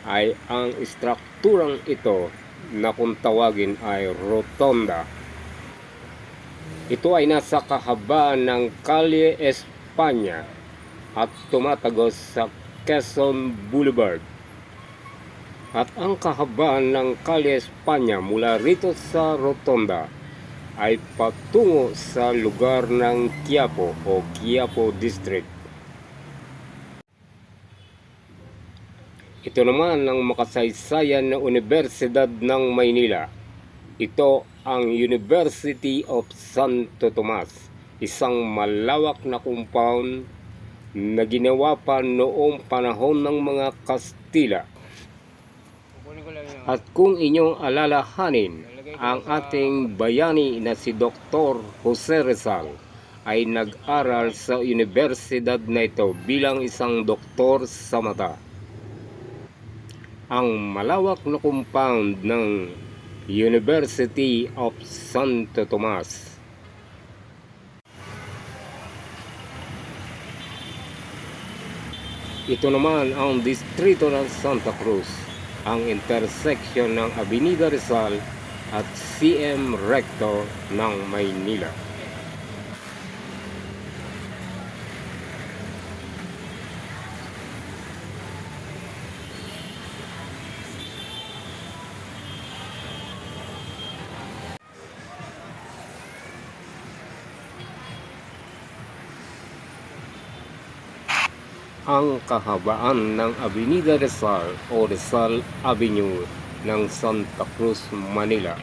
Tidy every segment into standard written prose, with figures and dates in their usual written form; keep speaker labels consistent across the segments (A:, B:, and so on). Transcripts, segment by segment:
A: ay ang istrukturang ito na kung tawagin ay rotonda. Ito ay nasa kahabaan ng Calle España at tumatagos sa Quezon Boulevard. At ang kahabaan ng Calle España mula rito sa rotonda ay patungo sa lugar ng Quiapo o Quiapo District. Ito naman ang makasaysayan na Universidad ng Maynila. Ito ang University of Santo Tomas, isang malawak na compound na ginawa pa noong panahon ng mga Kastila. At kung inyong alalahanin, ang ating bayani na si Dr. Jose Rizal ay nag-aral sa universidad na ito bilang isang doktor sa mata. Ang malawak na compound ng University of Santo Tomas. Ito naman ang distrito ng Santa Cruz, ang intersection ng Avenida Rizal at CM Recto ng Maynila. Ang kahabaan ng Avenida Rizal o Rizal Avenue ng Santa Cruz, Manila.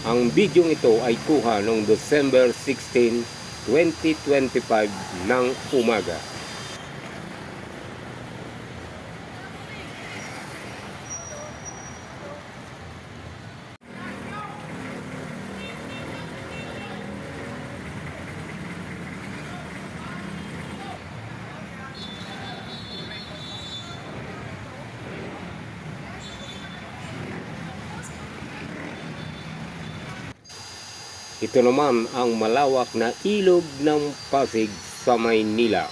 A: Ang bidyong ito ay kuha noong December 16, 2025 ng umaga. Ito naman ang malawak na ilog ng Pasig sa Maynila.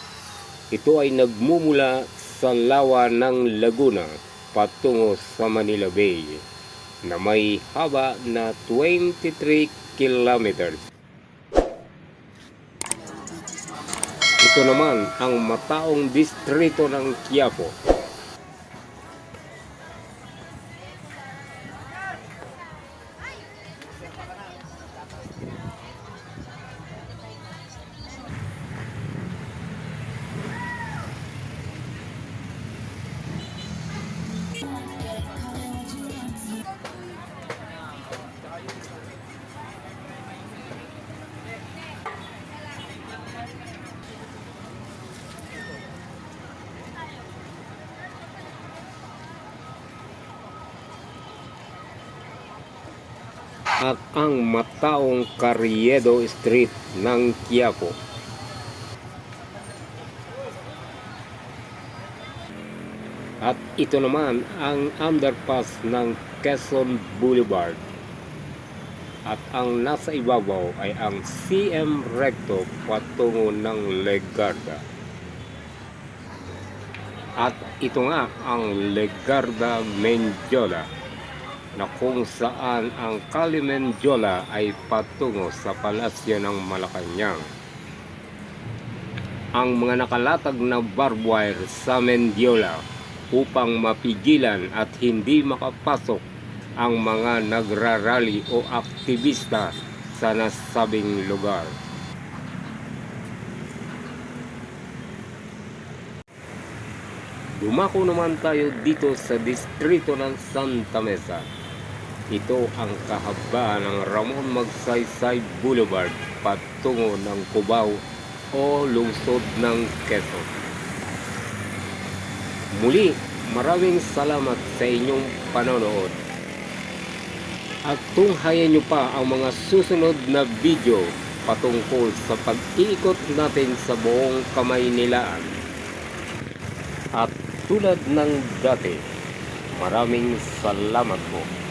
A: Ito ay nagmumula sa lawa ng Laguna patungo sa Manila Bay na may haba na 23 kilometers. Ito naman ang mataong distrito ng Quiapo. At ang mataong Carriedo Street ng Quiapo. At ito naman ang underpass ng Quezon Boulevard. At ang nasa ibabaw ay ang CM Recto patungo ng Legarda. At ito nga ang Legarda Mendiola, na kung saan ang Calle Mendiola ay patungo sa Palasyo ng Malacanang. Ang mga nakalatag na barbed wire sa Mendiola upang mapigilan at hindi makapasok ang mga nagrarally o aktivista sa nasabing lugar. Dumako naman tayo dito sa distrito ng Santa Mesa. Ito ang kahabaan ng Ramon Magsaysay Boulevard patungo ng Cubao o lungsod ng Quezon. Muli, maraming salamat sa inyong panonood. At tunghayan nyo pa ang mga susunod na video patungkol sa pag-iikot natin sa buong Kamaynilaan. At tulad ng dati, maraming salamat po.